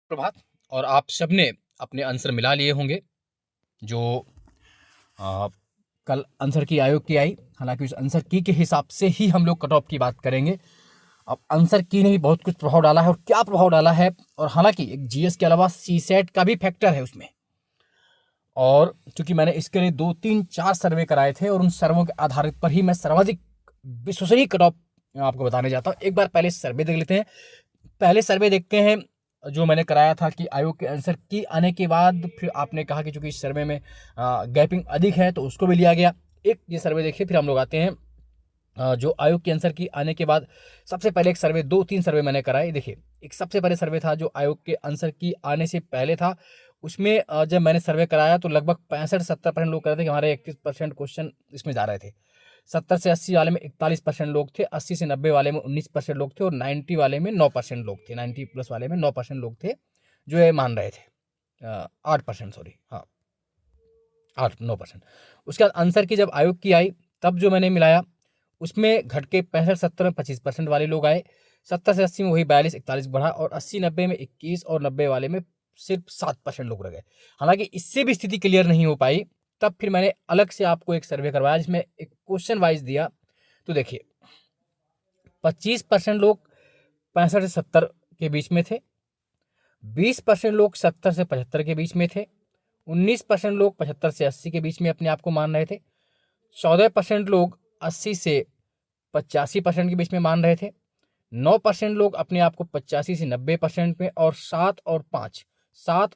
प्रभात। और आप सबने अपने आंसर मिला लिए होंगे जो कल आंसर की आयोग की आई। हालांकि उस आंसर की के हिसाब से ही हम लोग कट ऑफ की बात करेंगे। अब आंसर की ने ही बहुत कुछ प्रभाव डाला है और क्या प्रभाव डाला है, और हालांकि एक जीएस के अलावा सीसेट का भी फैक्टर है उसमें। और चूंकि मैंने इसके लिए 2-3-4 सर्वे कराए थे और उन सर्वों के आधारित पर ही मैं सर्वाधिक विश्वसनीय कट ऑफ आपको बताने जाता हूँ। एक बार पहले सर्वे देख लेते हैं। पहले सर्वे देखते हैं जो मैंने कराया था कि आयोग के आंसर की आने के बाद फिर आपने कहा कि चूंकि इस सर्वे में गैपिंग अधिक है तो उसको भी लिया गया। एक ये सर्वे देखिए, फिर हम लोग आते हैं जो आयोग के आंसर की आने के बाद। सबसे पहले एक सर्वे, 2-3 सर्वे मैंने कराए। देखिए, एक सबसे पहले सर्वे था जो आयोग के आंसर की आने से पहले था। उसमें जब मैंने सर्वे कराया तो लगभग 65-70% लोग कह रहे थे कि हमारे 21% क्वेश्चन इसमें जा रहे थे। 70 से 80 वाले में 41% लोग थे, 80 से 90 वाले में 19% लोग थे और 90 वाले में 9% लोग थे। 90 प्लस वाले में 9% लोग थे जो ये मान रहे थे। 8%, सॉरी, हाँ 8-9%। उसके बाद आंसर की जब आयोग की आई तब जो मैंने मिलाया उसमें घट के 65-70 में 25% वाले लोग आए। 70 से 80 में वही 42-41 बढ़ा और 80-90 में 21 और 90 वाले में सिर्फ 7% लोग रह गए। हालांकि इससे भी स्थिति क्लियर नहीं हो पाई। तब फिर मैंने अलग से आपको एक सर्वे करवाया जिसमें एक क्वेश्चन वाइज दिया। तो देखिए, 25% लोग 65 से 70 के बीच में थे, 20% लोग 70 से 75 के बीच में थे, 19% लोग 75 से 80 के बीच में अपने आप को मान रहे थे, 14% लोग 80 से 85% के बीच में मान रहे थे, 9% लोग अपने आप को 85 से 90% में, और 7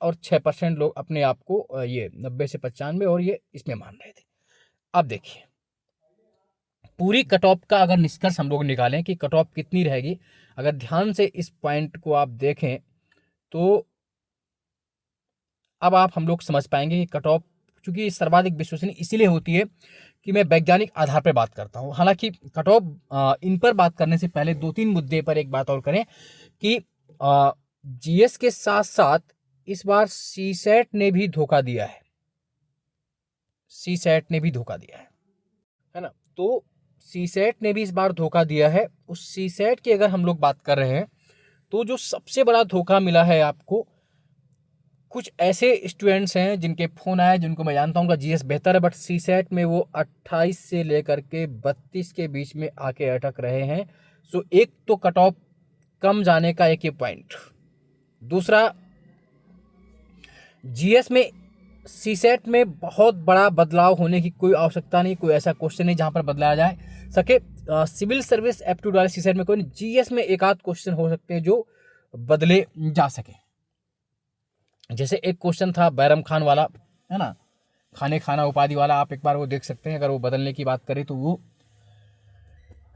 और 6% लोग अपने आप को ये 90 से 95 और ये इसमें मान रहे थे। अब देखिए, पूरी कट ऑफ का अगर निष्कर्ष हम लोग निकालें कि कट ऑफ कितनी रहेगी, अगर ध्यान से इस पॉइंट को आप देखें तो अब आप हम लोग समझ पाएंगे कि कट ऑफ चूंकि सर्वाधिक विश्वसनीय इसीलिए होती है कि मैं वैज्ञानिक आधार पर बात करता हूं। हालांकि कट ऑफ इन पर बात करने से पहले 2-3 मुद्दे पर एक बात और करें कि जीएस के साथ साथ इस बार सीसेट ने भी धोखा दिया है। सीसेट ने भी धोखा दिया है ना। तो सीसेट ने भी इस बार धोखा दिया है। उस सीसेट की अगर हम लोग बात कर रहे हैं तो जो सबसे बड़ा धोखा मिला है आपको, कुछ ऐसे स्टूडेंट्स हैं जिनके फोन आए जिनको मैं जानता हूँ उनका जीएस बेहतर है, बट सीसेट में वो 28 से लेकर के 32 के बीच में आके अटक रहे हैं। सो एक तो कट ऑफ कम जाने का एक ये पॉइंट। दूसरा, जीएस में सीसेट में बहुत बड़ा बदलाव होने की कोई आवश्यकता नहीं, कोई ऐसा क्वेश्चन नहीं जहां पर बदलाया जाए सके। सिविल सर्विस एप्टीट्यूड वाले सीसेट में कोई नहीं। जीएस में एक आध क्वेश्चन हो सकते हैं जो बदले जा सके। जैसे एक क्वेश्चन था बैरम खान वाला, है ना, खाने खाना उपाधि वाला, आप एक बार वो देख सकते हैं अगर वो बदलने की बात करें तो वो,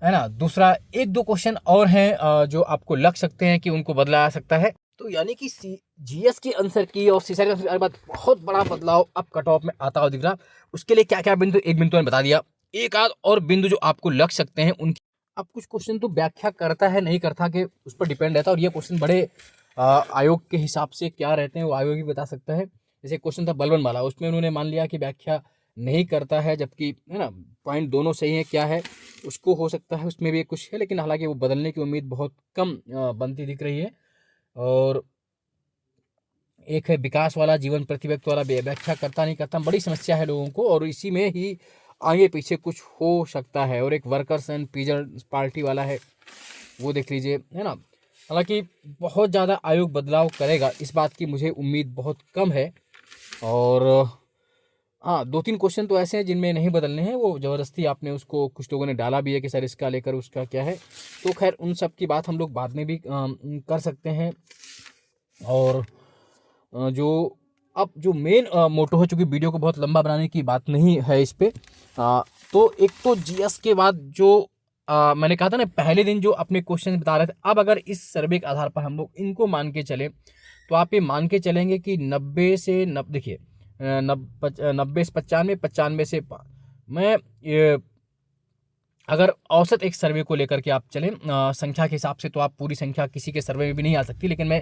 है ना। दूसरा, 1-2 क्वेश्चन और हैं जो आपको लग सकते हैं कि उनको बदला जा सकता है। तो यानी कि जीएस की आंसर की और सीसेट के बाद बहुत बड़ा बदलाव अब कट ऑफ में आता हुआ दिख रहा। उसके लिए क्या क्या बिंदु, एक बिंदु मैंने बता दिया, एक आध और बिंदु जो आपको लग सकते हैं उनकी। अब कुछ क्वेश्चन तो व्याख्या करता है नहीं करता कि उस पर डिपेंड रहता है, और ये क्वेश्चन बड़े आयोग के हिसाब से क्या रहते हैं वो आयोग ही बता सकता है। जैसे क्वेश्चन था बलवन वाला, उसमें उन्होंने मान लिया कि व्याख्या नहीं करता है, जबकि है ना पॉइंट दोनों सही है, क्या है उसको हो सकता है उसमें भी कुछ है, लेकिन हालांकि वो बदलने की उम्मीद बहुत कम बनती दिख रही है। और एक है विकास वाला, जीवन प्रति व्यक्ति वाला, व्याख्या करता नहीं करता, बड़ी समस्या है लोगों को, और इसी में ही आगे पीछे कुछ हो सकता है। और एक वर्कर्स एंड पीजन पार्टी वाला है, वो देख लीजिए, है ना। हालांकि बहुत ज़्यादा आयोग बदलाव करेगा इस बात की मुझे उम्मीद बहुत कम है। और हाँ, 2-3 क्वेश्चन तो ऐसे हैं जिनमें नहीं बदलने हैं, वो ज़बरदस्ती आपने उसको कुछ लोगों ने डाला भी है कि सर इसका लेकर उसका क्या है। तो खैर उन सब की बात हम लोग बाद में भी कर सकते हैं। और जो अब जो मेन मोटो है, चूँकि वीडियो को बहुत लंबा बनाने की बात नहीं है इस पर, तो एक तो जीएस के बाद जो मैंने कहा था ना पहले दिन जो अपने क्वेश्चन बता रहे थे, अब अगर इस सर्वे के आधार पर हम लोग इनको मान के चले तो आप ये मान के चलेंगे कि 90 से देखिए 90 से 95, 95 से मैं ये अगर औसत एक सर्वे को लेकर के आप चलें संख्या के हिसाब से, तो आप पूरी संख्या किसी के सर्वे में भी नहीं आ सकती, लेकिन मैं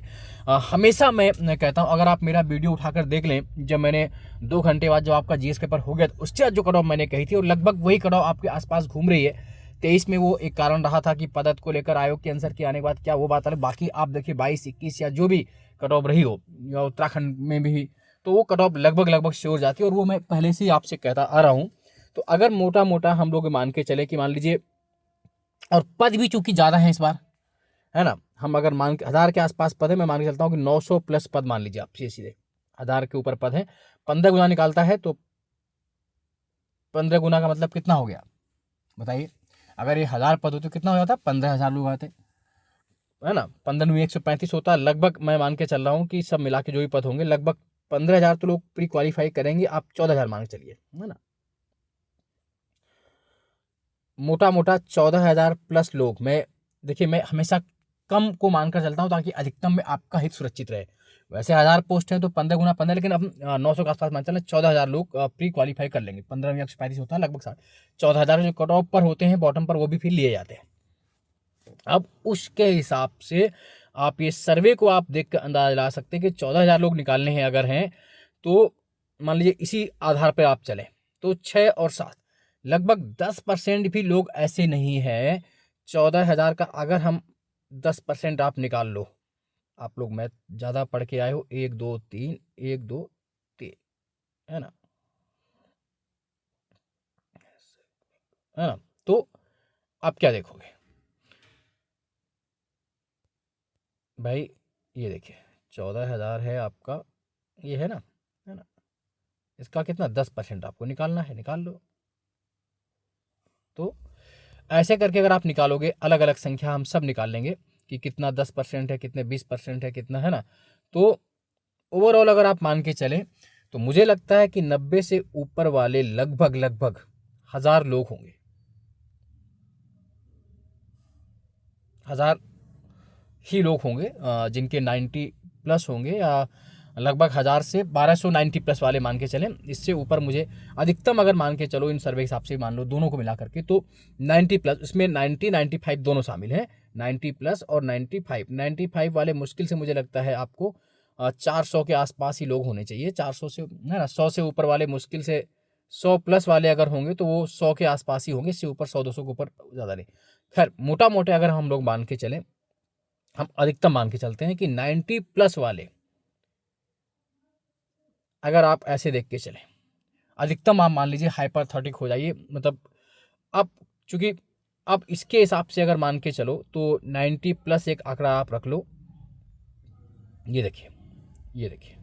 हमेशा मैं कहता हूं अगर आप मेरा वीडियो उठाकर देख लें, जब मैंने 2 घंटे बाद जब आपका जीएस पेपर हो गया तो उसके बाद जो कट ऑफ मैंने कही थी और लगभग वही कट ऑफ आपके आसपास घूम रही है। 23 में वो एक कारण रहा था कि पदक को लेकर आयोग के आंसर के आने के बाद क्या वो बात अलग, बाकी आप देखिए 22, 21 या जो भी कट ऑफ रही हो, या उत्तराखंड में भी, तो वो कट ऑफ लगभग लगभग श्योर जाती है, और वो मैं पहले से ही आपसे कहता आ रहा हूँ। तो अगर मोटा मोटा हम लोग मान के चले कि मान लीजिए, और पद भी चूंकि ज़्यादा है इस बार, है ना, हम अगर मान के 1000 के आसपास पद है, मैं मान के चलता हूँ कि 900 प्लस पद मान लीजिए आप, सीधे सीधे 1000 के ऊपर पद है, 15 गुना निकालता है तो 15 गुना का मतलब कितना हो गया बताइए। अगर ये 1000 पद हो तो कितना हो जाता, 15,000 लोग आते, है ना। 15 में 135 होता है, लगभग मैं मान के चल रहा हूँ कि सब मिला के जो भी पद होंगे लगभग 15,000 तो लोग प्री क्वालिफाई करेंगे, आप 14,000 मान के चलिए, है ना। मोटा मोटा 14,000 प्लस लोग, मैं देखिए मैं हमेशा कम को मानकर चलता हूँ ताकि अधिकतम में आपका हित सुरक्षित रहे। वैसे 1000 पोस्ट हैं तो 15 गुना 15, लेकिन अब 900 के आसपास मान चलें, 14,000 लोग प्री क्वालिफाई कर लेंगे। 15 में 135 होता है, लगभग 14,000 जो कट ऑफ पर होते हैं बॉटम पर, वो भी फिर लिए जाते हैं। अब उसके हिसाब से आप ये सर्वे को आप देख कर अंदाजा ला सकते हैं कि 14,000 लोग निकालने हैं अगर हैं, तो मान लीजिए इसी आधार पर आप चलें तो 6 और 7 लगभग 10% भी लोग ऐसे नहीं है। 14,000 का अगर हम 10% आप निकाल लो, आप लोग मैथ ज़्यादा पढ़ के आए हो, 1 2 3 1 2 3, है ना, है ना। तो आप क्या देखोगे भाई, ये देखिए 14,000 है आपका, ये है ना, इसका कितना 10% आपको निकालना है, निकाल लो। तो ऐसे करके अगर आप निकालोगे, अलग अलग संख्या हम सब निकाल लेंगे कि कितना 10% है, कितने 20% है, कितना, है ना। तो ओवरऑल अगर आप मान के चलें तो मुझे लगता है कि 90 से ऊपर वाले लगभग लगभग 1000 लोग होंगे, 1000 ही लोग होंगे जिनके 90 प्लस होंगे, या लगभग 1000 से 1290 प्लस वाले मान के चलें। इससे ऊपर मुझे अधिकतम अगर मान के चलो, इन सर्वे के हिसाब से मान लो दोनों को मिला करके, तो 90 प्लस, इसमें 90 95 दोनों शामिल हैं, 90 प्लस और 95 वाले मुश्किल से मुझे लगता है आपको 400 के आसपास ही लोग होने चाहिए, 400 से, है ना। 100 से ऊपर वाले मुश्किल से, 100 प्लस वाले अगर होंगे तो वो 100 के आसपास ही होंगे, इससे ऊपर 100 200 के ऊपर ज़्यादा नहीं। खैर मोटा मोटे अगर हम लोग मान के चलें, हम अधिकतम मान के चलते हैं कि 90 प्लस वाले, अगर आप ऐसे देख के चलें, अधिकतम आप मान लीजिए हाइपरथेटिक हो जाइए, मतलब अब चूंकि अब इसके हिसाब से अगर मान के चलो तो 90 प्लस एक आंकड़ा आप रख लो, ये देखिए, ये देखिए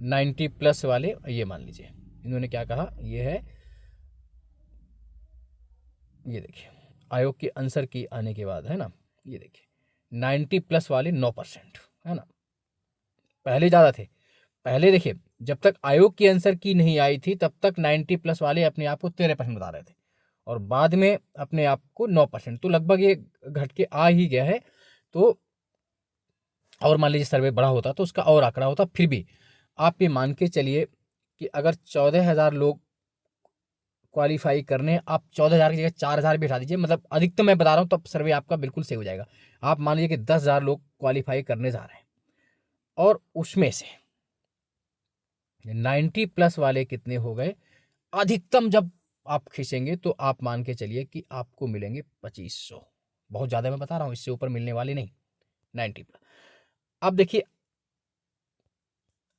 90 प्लस वाले, ये मान लीजिए इन्होंने क्या कहा, ये है, ये देखिए आयोग के आंसर की आने के बाद, है ना, ये देखिए 90 प्लस वाले 9%, है ना। पहले ज़्यादा थे, पहले देखिए जब तक आयोग की आंसर की नहीं आई थी तब तक 90 प्लस वाले अपने आप को 13% बता रहे थे, और बाद में अपने आप को 9%, तो लगभग ये घट के आ ही गया है। तो और मान लीजिए सर्वे बड़ा होता तो उसका और आंकड़ा होता, फिर भी आप ये मान के चलिए कि अगर 14,000 लोग क्वालिफाई करने, आप 14,000 की जगह 4,000 भी हटा दीजिए, मतलब अधिकतम मैं बता रहा हूँ, तब सर्वे आपका बिल्कुल सही हो जाएगा। आप मान लीजिए कि 10,000 लोग क्वालिफाई करने जा रहे हैं, और उसमें से 90 प्लस वाले कितने हो गए, अधिकतम जब आप खींचेंगे तो आप मान के चलिए कि आपको मिलेंगे 2500, बहुत ज़्यादा मैं बता रहा हूँ, इससे ऊपर मिलने वाले नहीं, 90 प्लस। अब देखिए,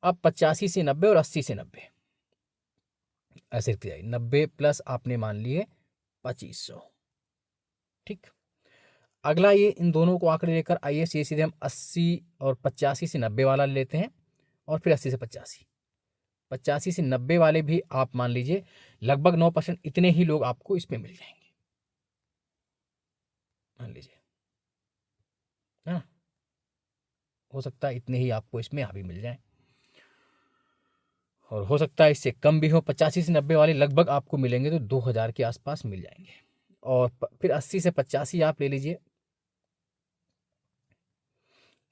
अब 85 से 90 और 80 से 90 ऐसे रखते जाइए, 90 प्लस आपने मान लिए 2500, ठीक। अगला ये इन दोनों को आंकड़े लेकर आइए, सीधे हम 80 और 85 से 90 वाला लेते हैं, और फिर 80 से 85, 85 से 90 वाले भी आप मान लीजिए लगभग 9%, इतने ही लोग आपको इसमें मिल जाएंगे, मान लीजिए, है ना। हो सकता है इतने ही आपको इसमें अभी मिल जाए, और हो सकता है इससे कम भी हो। 85 से 90 वाले लगभग आपको मिलेंगे तो 2000 के आसपास मिल जाएंगे, और फिर 80 से 85 आप ले लीजिए,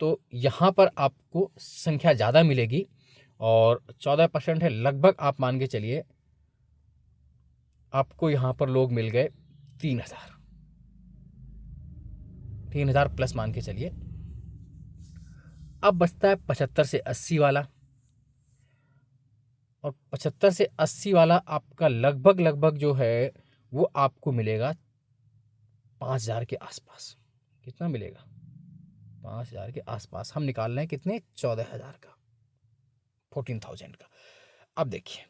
तो यहाँ पर आपको संख्या ज़्यादा मिलेगी, और 14% है, लगभग आप मान के चलिए आपको यहाँ पर लोग मिल गए 3,000 प्लस मान के चलिए। अब बचता है 75 से 80 वाला, और 75 से 80 वाला आपका लगभग लगभग जो है वो आपको मिलेगा 5,000 के आसपास। कितना मिलेगा? 5,000 के आसपास हम निकाल रहे हैं कितने, 14,000 का, 14,000 का। अब देखिए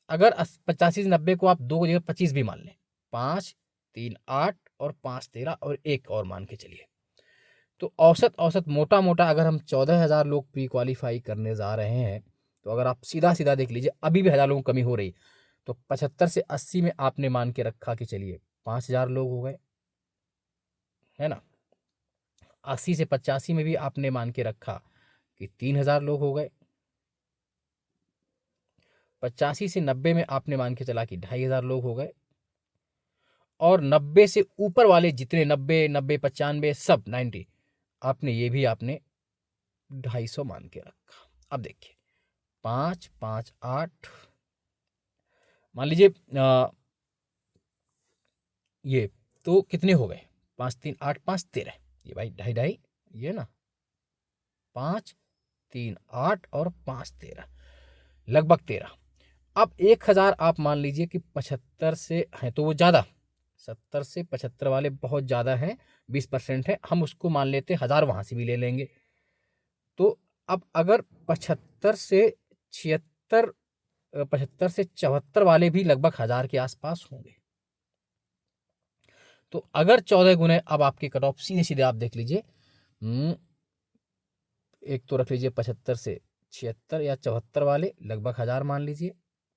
अगर 85 से 90 को आप 2 की जगह 25 भी मान लें, 5 3 8 और 5 13 और एक और मान के चलिए, तो औसत मोटा मोटा अगर हम 14,000 लोग प्री क्वालिफाई करने जा रहे हैं, तो अगर आप सीधा सीधा देख लीजिए अभी भी 1,000 लोगों की कमी हो रही, तो 75 से 80 में आपने मान के रखा कि चलिए 5,000 लोग हो गए, है ना। 80 से 85 में भी आपने मान के रखा कि 3,000 लोग हो गए। 85 से 90 में आपने मान के चला कि 2,500 लोग हो गए। और 90 से ऊपर वाले जितने 90 90 95 सब 90 आपने ये भी आपने 250 मान के रखा। अब देखिए 5 5 8 मान लीजिए ये तो कितने हो गए, 5 3 8 5 13, ये भाई 2.5 ये ना, 5 3 8 और 5 13 लगभग 13। अब 1,000 आप मान लीजिए कि 75 से हैं तो वो ज़्यादा, 70 से 75 वाले बहुत ज़्यादा हैं, 20% है, हम उसको मान लेते हैं 1,000 वहाँ से भी ले लेंगे। तो अब अगर 75 से 76 75 से 74 वाले भी लगभग 1,000 के आसपास होंगे। तो अगर 14 गुने, अब आपके कट ऑफ सीधे सीधे आप देख लीजिए, एक तो रख लीजिए 75 से 76 या 74 वाले लगभग 1,000 मान लीजिए,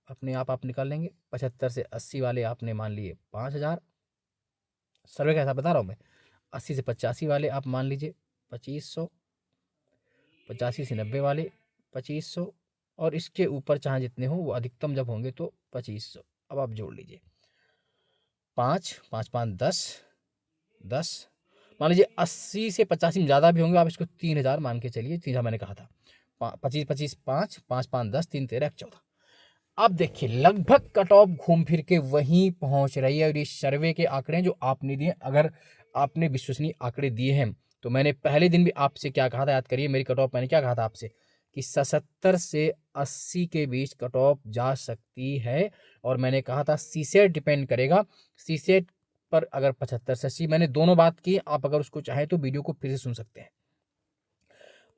अपने आप निकाल लेंगे। 75 से 80 वाले आपने मान लिए 5,000, सर्वे का हिसाब बता रहा हूँ मैं। 80 से 85 वाले आप मान लीजिए 2,500, 85 से 90 वाले 2,500, और इसके ऊपर चाहे जितने हों वो अधिकतम जब होंगे तो 2,500। अब आप जोड़ लीजिए 5 5 5 10 10, मान लीजिए 80 से 85 में ज़्यादा भी होंगे, आप इसको 3,000 मान के चलिए, 3,000 मैंने कहा था, 25 25 5 5 5 10 3 13 14। अब देखिए लगभग कट ऑफ घूम फिर के वहीं पहुंच रही है, और ये सर्वे के आंकड़े जो आपने दिए, अगर आपने विश्वसनीय आंकड़े दिए हैं, तो मैंने पहले दिन भी आपसे क्या कहा था, याद करिए मेरी कट ऑफ मैंने क्या कहा था आपसे, कि 77 से 80 के बीच कट ऑफ जा सकती है। और मैंने कहा था सीसेट डिपेंड करेगा, सीसेट पर अगर 75 से 80, मैंने दोनों बात की, आप अगर उसको चाहें तो वीडियो को फिर से सुन सकते हैं।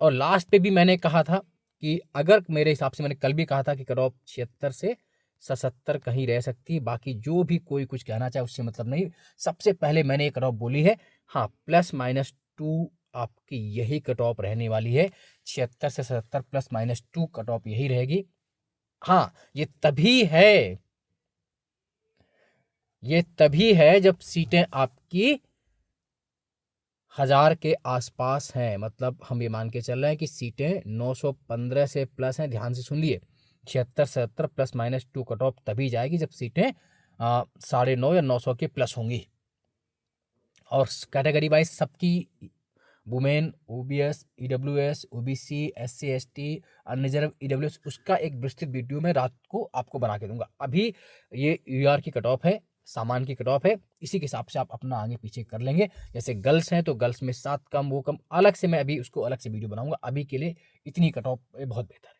और लास्ट पे भी मैंने कहा था कि अगर मेरे हिसाब से मैंने कल भी कहा था कि कट ऑफ 76 से 77 कहीं रह सकती है, बाकी जो भी कोई कुछ कहना चाहे उससे मतलब नहीं। सबसे पहले मैंने ये कट ऑफ बोली है, हाँ +-2 आपकी यही कट ऑफ रहने वाली है, 76 से 77 +-2 कट ऑफ यही रहेगी। हाँ ये तभी है जब सीटें आपकी 1,000 के आसपास हैं, मतलब हम ये मान के चल रहे हैं कि सीटें 915 से प्लस हैं। ध्यान से सुन लिए, 76 77 +-2 कट ऑफ तभी जाएगी जब सीटें 950 या 900 के प्लस होंगी। और कैटेगरी वाइज सबकी, women, OBS, EWS, OBC, SC ST, unreserved, EWS, उसका एक विस्तृत वीडियो मैं रात को आपको बना के दूंगा। अभी ये UR की कट ऑफ है, सामान की कट ऑफ है, इसी के हिसाब से आप अपना आगे पीछे कर लेंगे। जैसे गर्ल्स हैं तो गर्ल्स में 7 कम वो कम, अलग से मैं अभी उसको अलग से वीडियो बनाऊंगा। अभी के लिए इतनी कट ऑफ बहुत बेहतर है।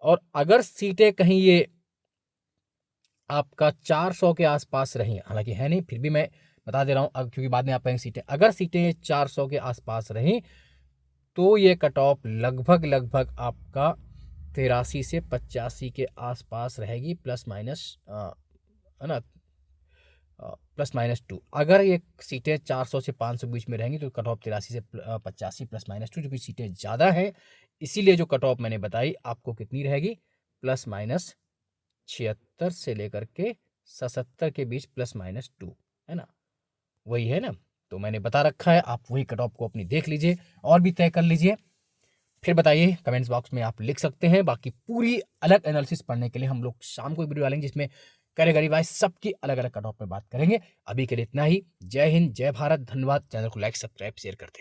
और अगर सीटें कहीं ये आपका 400 के आसपास रही, हालांकि है नहीं, फिर भी मैं बता दे रहा हूँ, अब क्योंकि बाद में आप कहेंगे सीटें, अगर सीटें 400 के आसपास रहीं तो ये कट ऑफ लगभग आपका 83 से 85 के आसपास रहेगी, +- है ना, +-2। अगर ये सीटें 400 से 500 के बीच में रहेंगी तो कट ऑफ 83 से 85 +-2, जो कि सीटें ज़्यादा है, इसीलिए जो कट ऑफ मैंने बताई आपको कितनी रहेगी, +-76 से लेकर के 77 के बीच +-2, है ना, वही है ना। तो मैंने बता रखा है, आप वही कट ऑफ को अपनी देख लीजिए और भी तय कर लीजिए, फिर बताइए कमेंट्स बॉक्स में आप लिख सकते हैं। बाकी पूरी अलग एनालिसिस पढ़ने के लिए हम लोग शाम को वीडियो डालेंगे जिसमें कैटेगरी वाइज सबकी अलग अलग कट ऑफ पे बात करेंगे। अभी के लिए इतना ही। जय हिंद, जय भारत, धन्यवाद। चैनल को लाइक, सब्सक्राइब, शेयर करते